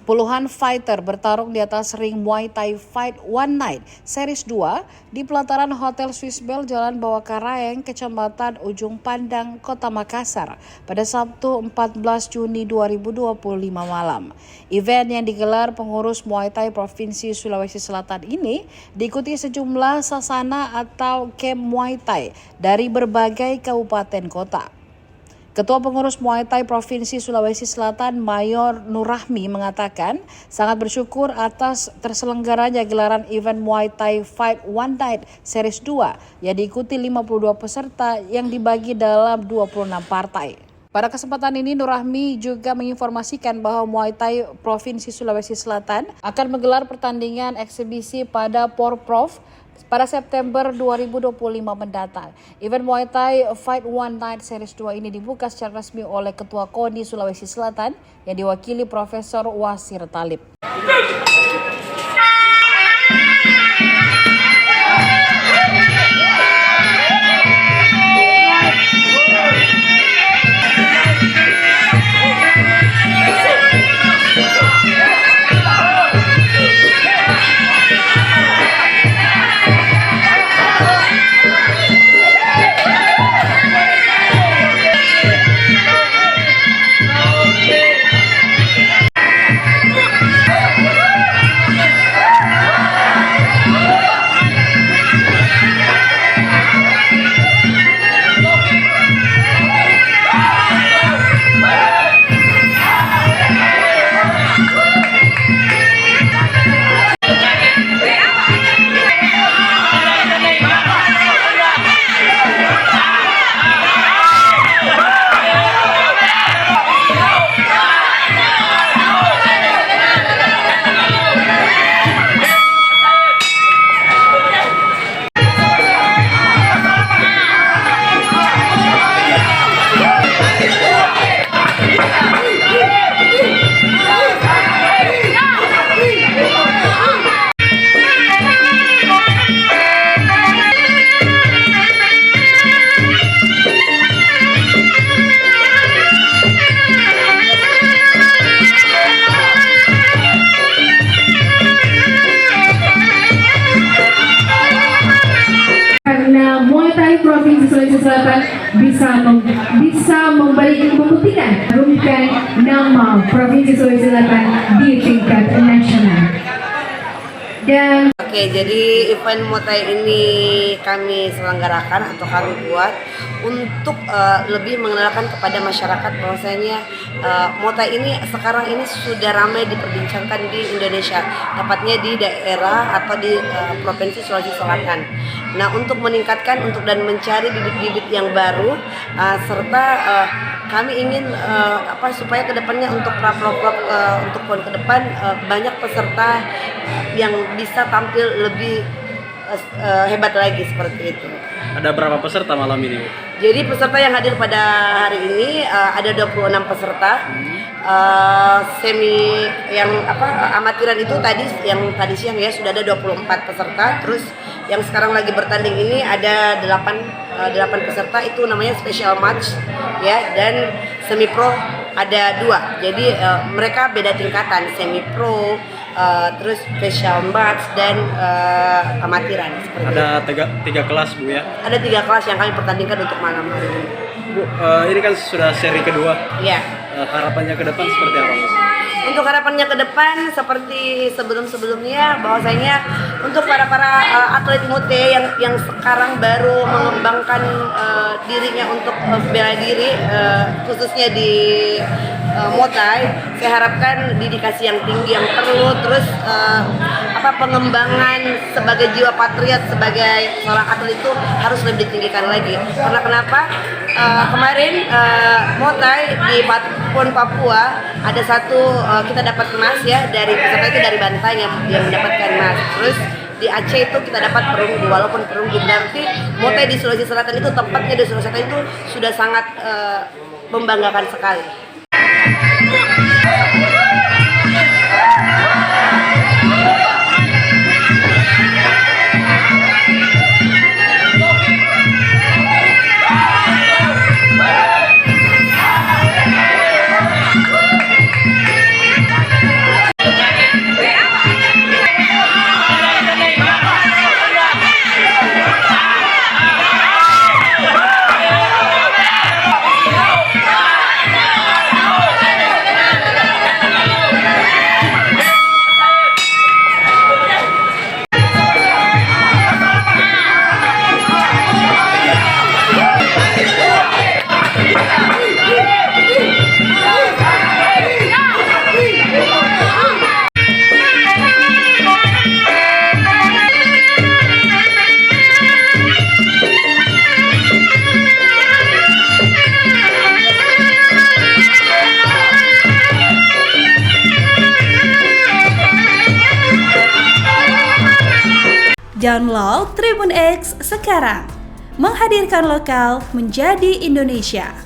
Puluhan fighter bertarung di atas ring Muay Thai Fight One Night Series 2 di pelataran Hotel Swiss Bell Jalan Bawakaraeng, Kecamatan Ujung Pandang, Kota Makassar pada Sabtu 14 Juni 2025 malam. Event yang digelar pengurus Muay Thai Provinsi Sulawesi Selatan ini diikuti sejumlah sasana atau camp Muay Thai dari berbagai kabupaten kota. Ketua Pengurus Muay Thai Provinsi Sulawesi Selatan Mayor Nurrahmi mengatakan sangat bersyukur atas terselenggaranya gelaran event Muay Thai Fight One Night Series 2 yang diikuti 52 peserta yang dibagi dalam 26 partai. Pada kesempatan ini Nurrahmi juga menginformasikan bahwa Muay Thai Provinsi Sulawesi Selatan akan menggelar pertandingan eksibisi pada Porprov pada September 2025 mendatang. Event Muay Thai Fight One Night Series 2 ini dibuka secara resmi oleh Ketua KONI Sulawesi Selatan yang diwakili Profesor Wasir Talib. Provinsi Sulawesi Selatan bisa membuktikan harumkan nama Provinsi Sulawesi Selatan di tingkat nasional. Dan jadi event Muay Thai ini kami selenggarakan atau kami buat untuk lebih mengenalkan kepada masyarakat bahwasanya Muay Thai ini sekarang ini sudah ramai diperbincangkan di Indonesia, tepatnya di daerah atau di Provinsi Sulawesi Selatan. Nah, untuk meningkatkan dan mencari bibit-bibit yang baru serta kami ingin supaya kedepannya untuk pra-prov untuk PON ke depan banyak peserta yang bisa tampil lebih hebat lagi seperti itu. Ada berapa peserta malam ini? Jadi peserta yang hadir pada hari ini ada 26 peserta. Semi yang amatiran itu tadi siang ya sudah ada 24 peserta. Terus yang sekarang lagi bertanding ini ada 8 peserta, itu namanya special match ya, dan semi pro ada 2. Jadi mereka beda tingkatan, semi pro, terus special match dan amatiran. Ada tiga kelas Bu ya? Ada 3 kelas yang kami pertandingkan untuk malam hari ini. Bu, ini kan sudah seri kedua. Iya. Harapannya ke depan seperti apa? Untuk harapannya ke depan seperti sebelum-sebelumnya, bahwasanya untuk para atlet Muay Thai yang sekarang baru mengembangkan dirinya untuk bela diri, khususnya di Muay Thai, saya harapkan dedikasi yang tinggi yang perlu, terus pengembangan sebagai jiwa patriot sebagai seorang atlet itu harus lebih ditinggikan lagi. Karena kenapa? Kemarin Muay Thai di PON Papua ada satu kita dapat emas ya, dari peserta itu dari Bantai yang mendapatkan emas. Terus di Aceh itu kita dapat perunggu, walaupun perunggu berarti Muay Thai di Sulawesi Selatan itu, tempatnya di Sulawesi Selatan itu sudah sangat membanggakan sekali. Download Tribun X sekarang. Menghadirkan lokal menjadi Indonesia.